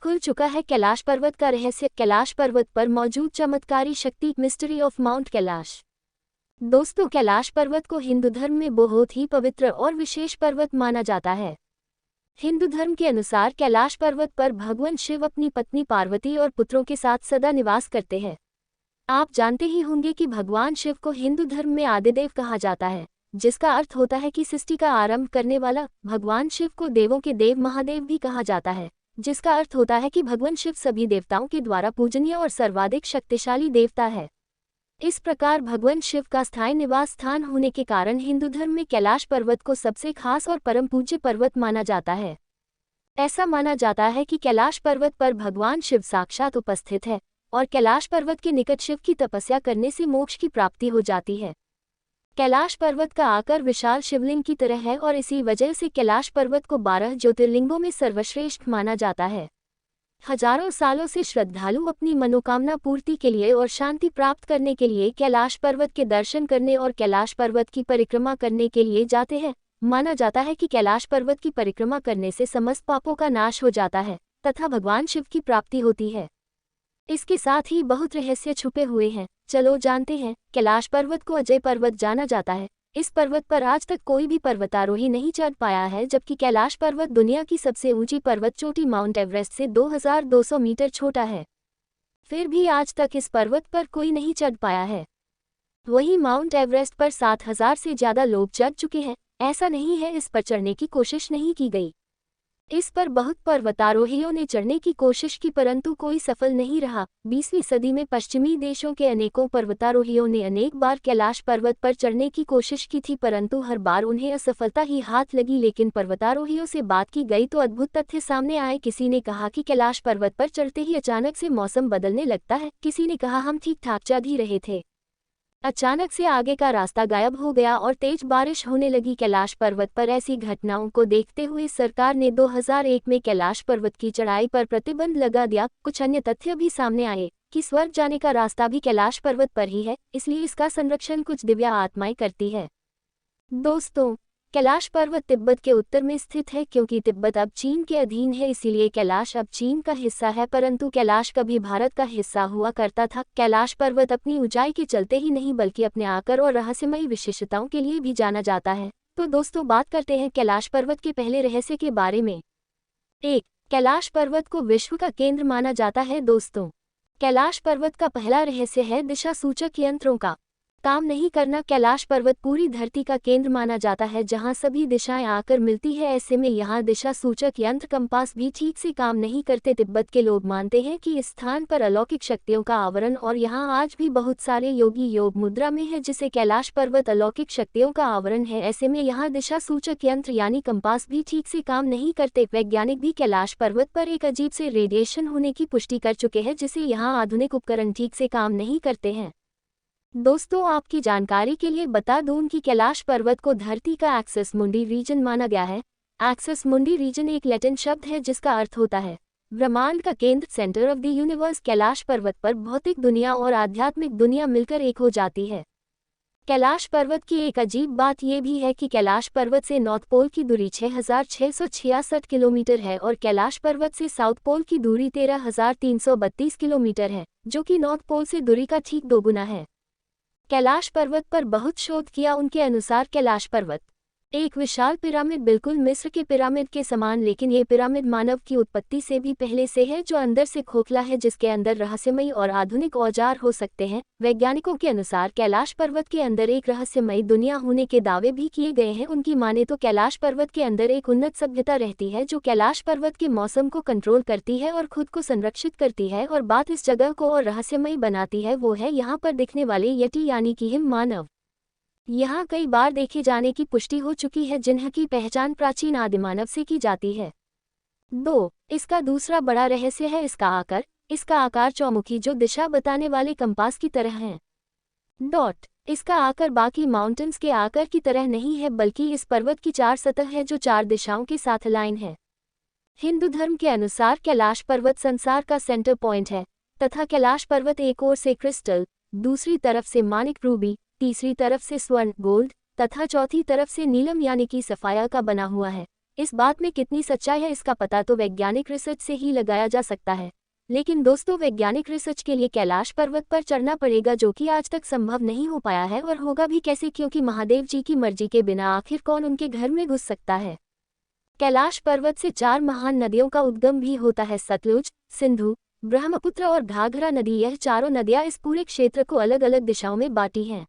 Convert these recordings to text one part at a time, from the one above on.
खुल चुका है कैलाश पर्वत का रहस्य। कैलाश पर्वत पर मौजूद चमत्कारी शक्ति, मिस्ट्री ऑफ माउंट कैलाश। दोस्तों, कैलाश पर्वत को हिंदू धर्म में बहुत ही पवित्र और विशेष पर्वत माना जाता है। हिंदू धर्म के अनुसार कैलाश पर्वत पर भगवान शिव अपनी पत्नी पार्वती और पुत्रों के साथ सदा निवास करते हैं। आप जानते ही होंगे कि भगवान शिव को हिंदू धर्म में आदिदेव कहा जाता है, जिसका अर्थ होता है कि सृष्टि का आरंभ करने वाला। भगवान शिव को देवों के देव महादेव भी कहा जाता है, जिसका अर्थ होता है कि भगवान शिव सभी देवताओं के द्वारा पूजनीय और सर्वाधिक शक्तिशाली देवता है। इस प्रकार भगवान शिव का स्थायी निवास स्थान होने के कारण हिंदू धर्म में कैलाश पर्वत को सबसे खास और परम पूज्य पर्वत माना जाता है। ऐसा माना जाता है कि कैलाश पर्वत पर भगवान शिव साक्षात उपस्थित है और कैलाश पर्वत के निकट शिव की तपस्या करने से मोक्ष की प्राप्ति हो जाती है। कैलाश पर्वत का आकार विशाल शिवलिंग की तरह है और इसी वजह से कैलाश पर्वत को 12 ज्योतिर्लिंगों में सर्वश्रेष्ठ माना जाता है। हजारों सालों से श्रद्धालु अपनी मनोकामना पूर्ति के लिए और शांति प्राप्त करने के लिए कैलाश पर्वत के दर्शन करने और कैलाश पर्वत की परिक्रमा करने के लिए जाते हैं। माना जाता है कि कैलाश पर्वत की परिक्रमा करने से समस्त पापों का नाश हो जाता है तथा भगवान शिव की प्राप्ति होती है। इसके साथ ही बहुत रहस्य छुपे हुए हैं। चलो जानते हैं। कैलाश पर्वत को अजय पर्वत जाना जाता है। इस पर्वत पर आज तक कोई भी पर्वतारोही नहीं चढ़ पाया है, जबकि कैलाश पर्वत दुनिया की सबसे ऊंची पर्वत चोटी माउंट एवरेस्ट से 2200 मीटर छोटा है। फिर भी आज तक इस पर्वत पर कोई नहीं चढ़ पाया है। वहीं माउंट एवरेस्ट पर 7000 से ज्यादा लोग चढ़ चुके हैं। ऐसा नहीं है इस पर चढ़ने की कोशिश नहीं की गई। इस पर बहुत पर्वतारोहियों ने चढ़ने की कोशिश की, परंतु कोई सफल नहीं रहा। 20वीं सदी में पश्चिमी देशों के अनेकों पर्वतारोहियों ने अनेक बार कैलाश पर्वत पर चढ़ने की कोशिश की थी, परंतु हर बार उन्हें असफलता ही हाथ लगी। लेकिन पर्वतारोहियों से बात की गई तो अद्भुत तथ्य सामने आए। किसी ने कहा कि कैलाश पर्वत पर चढ़ते ही अचानक से मौसम बदलने लगता है। किसी ने कहा हम ठीक ठाक चढ़ ही रहे थे, अचानक से आगे का रास्ता गायब हो गया और तेज बारिश होने लगी। कैलाश पर्वत पर ऐसी घटनाओं को देखते हुए सरकार ने 2001 में कैलाश पर्वत की चढ़ाई पर प्रतिबंध लगा दिया। कुछ अन्य तथ्य भी सामने आए कि स्वर्ग जाने का रास्ता भी कैलाश पर्वत पर ही है, इसलिए इसका संरक्षण कुछ दिव्य आत्माएं करती है। दोस्तों, कैलाश पर्वत तिब्बत के उत्तर में स्थित है। क्योंकि तिब्बत अब चीन के अधीन है, इसीलिए कैलाश अब चीन का हिस्सा है, परंतु कैलाश कभी भारत का हिस्सा हुआ करता था। कैलाश पर्वत अपनी ऊंचाई के चलते ही नहीं बल्कि अपने आकार और रहस्यमयी विशेषताओं के लिए भी जाना जाता है। तो दोस्तों, बात करते हैं कैलाश पर्वत के पहले रहस्य के बारे में। 1. कैलाश पर्वत को विश्व का केंद्र माना जाता है। दोस्तों, कैलाश पर्वत का पहला रहस्य है दिशा सूचक यंत्रों का काम नहीं करना। कैलाश पर्वत पूरी धरती का केंद्र माना जाता है, जहां सभी दिशाएं आकर मिलती है। ऐसे में यहां दिशा सूचक यंत्र कंपास भी ठीक से काम नहीं करते। तिब्बत के लोग मानते हैं कि इस स्थान पर अलौकिक शक्तियों का आवरण और यहां आज भी बहुत सारे योगी योग मुद्रा में है, जिसे कैलाश पर्वत अलौकिक शक्तियों का आवरण है। ऐसे में यहां दिशा सूचक यंत्र यानी कंपास भी ठीक से काम नहीं करते। वैज्ञानिक भी कैलाश पर्वत पर एक अजीब से रेडिएशन होने की पुष्टि कर चुके हैं, जिसे यहां आधुनिक उपकरण ठीक से काम नहीं करते हैं। दोस्तों, आपकी जानकारी के लिए बता दूं कि कैलाश पर्वत को धरती का एक्सिस मुंडी रीजन माना गया है। एक्सिस मुंडी रीजन एक लैटिन शब्द है जिसका अर्थ होता है ब्रह्मांड का केंद्र, centre of the universe. Kailash पर्वत पर भौतिक दुनिया और आध्यात्मिक दुनिया मिलकर एक हो जाती है। कैलाश पर्वत की एक अजीब बात यह भी है कि कैलाश पर्वत से नॉर्थ पोल की दूरी 6666 किलोमीटर है और कैलाश पर्वत से साउथ पोल की दूरी 13332 किलोमीटर है, जो कि नॉर्थ पोल से दूरी का ठीक दोगुना है। कैलाश पर्वत पर बहुत शोध किया। उनके अनुसार कैलाश पर्वत एक विशाल पिरामिड, बिल्कुल मिस्र के पिरामिड के समान, लेकिन ये पिरामिड मानव की उत्पत्ति से भी पहले से है, जो अंदर से खोखला है, जिसके अंदर रहस्यमयी और आधुनिक औजार हो सकते हैं। वैज्ञानिकों के अनुसार कैलाश पर्वत के अंदर एक रहस्यमयी दुनिया होने के दावे भी किए गए हैं। उनकी माने तो कैलाश पर्वत के अंदर एक उन्नत सभ्यता रहती है, जो कैलाश पर्वत के मौसम को कंट्रोल करती है और खुद को संरक्षित करती है। और बात इस जगह को और रहस्यमयी बनाती है वो है यहाँ पर दिखने वाले यटी यानी कि हिम मानव। यहाँ कई बार देखे जाने की पुष्टि हो चुकी है, जिनकी पहचान प्राचीन आदिमानव से की जाती है। 2. इसका दूसरा बड़ा रहस्य है इसका आकार। इसका आकार चौमुखी, जो दिशा बताने वाले कंपास की तरह है। इसका आकार बाकी माउंटेन्स के आकार की तरह नहीं है, बल्कि इस पर्वत की 4 सतह है जो 4 दिशाओं के साथ लाइन है। हिंदू धर्म के अनुसार कैलाश पर्वत संसार का सेंटर पॉइंट है तथा कैलाश पर्वत एक ओर से क्रिस्टल, दूसरी तरफ से मानिक रूबी, तीसरी तरफ से स्वर्ण गोल्ड तथा चौथी तरफ से नीलम यानी कि सफाया का बना हुआ है। इस बात में कितनी सच्चाई है इसका पता तो वैज्ञानिक रिसर्च से ही लगाया जा सकता है। लेकिन दोस्तों, वैज्ञानिक रिसर्च के लिए कैलाश पर्वत पर चढ़ना पड़ेगा, जो कि आज तक संभव नहीं हो पाया है, और होगा भी कैसे, क्योंकि महादेव जी की मर्जी के बिना आखिर कौन उनके घर में घुस सकता है। कैलाश पर्वत से 4 महान नदियों का उद्गम भी होता है, सतलुज, सिंधु, ब्रह्मपुत्र और घाघरा नदी। यह चारों नदियां इस पूरे क्षेत्र को अलग अलग दिशाओं में बांटी हैं।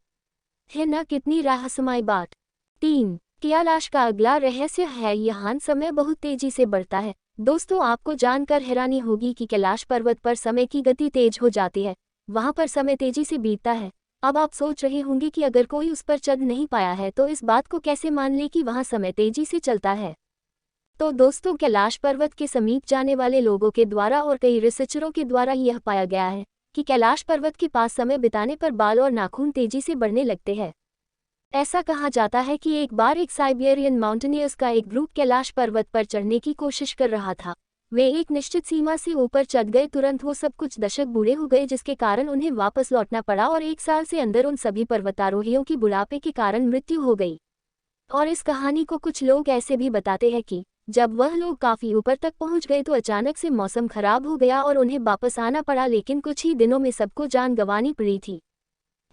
है ना कितनी रहस्यमय बात। 3. कैलाश का अगला रहस्य है यहाँ समय बहुत तेजी से बढ़ता है। दोस्तों, आपको जानकर हैरानी होगी कि कैलाश पर्वत पर समय की गति तेज हो जाती है, वहां पर समय तेजी से बीतता है। अब आप सोच रहे होंगे कि अगर कोई उस पर चढ़ नहीं पाया है तो इस बात को कैसे मान ले कि वहां समय तेजी से चलता है। तो दोस्तों, कैलाश पर्वत के समीप जाने वाले लोगों के द्वारा और कई रिसर्चरों के द्वारा यह पाया गया है कि कैलाश पर्वत के पास समय बिताने पर बाल और नाखून तेजी से बढ़ने लगते हैं। ऐसा कहा जाता है कि एक बार एक साइबेरियन माउंटेनियर्स का एक ग्रुप कैलाश पर्वत पर चढ़ने की कोशिश कर रहा था। वे एक निश्चित सीमा से ऊपर चढ़ गए, तुरंत वो सब कुछ दशक बूढ़े हो गए, जिसके कारण उन्हें वापस लौटना पड़ा और 1 साल से अंदर उन सभी पर्वतारोहियों की बुढ़ापे के कारण मृत्यु हो गई। और इस कहानी को कुछ लोग ऐसे भी बताते हैं कि जब वह लोग काफी ऊपर तक पहुंच गए तो अचानक से मौसम खराब हो गया और उन्हें वापस आना पड़ा, लेकिन कुछ ही दिनों में सबको जान गंवानी पड़ी थी।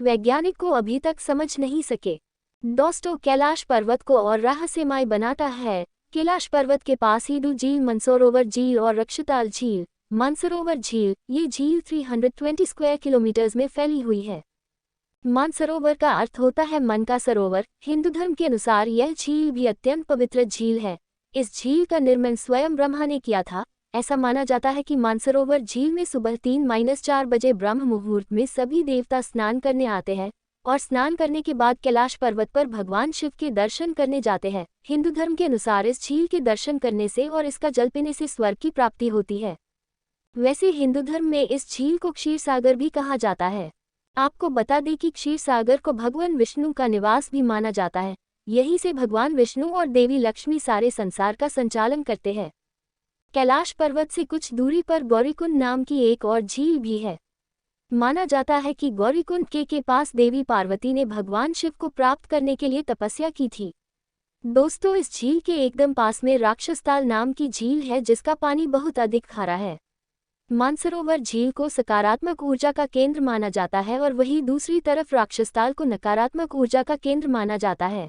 वैज्ञानिक को अभी तक समझ नहीं सके। दोस्तों, कैलाश पर्वत को और रहस्यमय बनाता है कैलाश पर्वत के पास हिंदू झील, मानसरोवर झील और रक्षताल झील। मानसरोवर झील, ये झील 320 स्क्वायर किलोमीटर्स में फैली हुई है। मानसरोवर का अर्थ होता है मन का सरोवर। हिंदू धर्म के अनुसार यह झील भी अत्यंत पवित्र झील है। इस झील का निर्माण स्वयं ब्रह्मा ने किया था। ऐसा माना जाता है कि मानसरोवर झील में सुबह 3-4 बजे ब्रह्म मुहूर्त में सभी देवता स्नान करने आते हैं और स्नान करने के बाद कैलाश पर्वत पर भगवान शिव के दर्शन करने जाते हैं। हिंदू धर्म के अनुसार इस झील के दर्शन करने से और इसका जल पीने से स्वर्ग की प्राप्ति होती है। वैसे हिंदू धर्म में इस झील को क्षीर सागर भी कहा जाता है। आपको बता दें कि क्षीर सागर को भगवान विष्णु का निवास भी माना जाता है। यहीं से भगवान विष्णु और देवी लक्ष्मी सारे संसार का संचालन करते हैं। कैलाश पर्वत से कुछ दूरी पर गौरीकुंड नाम की एक और झील भी है। माना जाता है कि गौरीकुंड के पास देवी पार्वती ने भगवान शिव को प्राप्त करने के लिए तपस्या की थी। दोस्तों, इस झील के एकदम पास में राक्षसताल नाम की झील है, जिसका पानी बहुत अधिक खारा है। मानसरोवर झील को सकारात्मक ऊर्जा का केंद्र माना जाता है और वहीं दूसरी तरफ राक्षसताल को नकारात्मक ऊर्जा का केंद्र माना जाता है।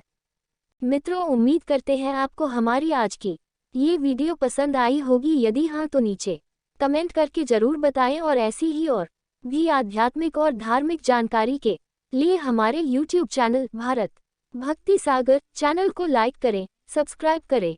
मित्रों, उम्मीद करते हैं आपको हमारी आज की ये वीडियो पसंद आई होगी। यदि हाँ तो नीचे कमेंट करके जरूर बताएं और ऐसी ही और भी आध्यात्मिक और धार्मिक जानकारी के लिए हमारे YouTube चैनल भारत भक्ति सागर चैनल को लाइक करें, सब्सक्राइब करें।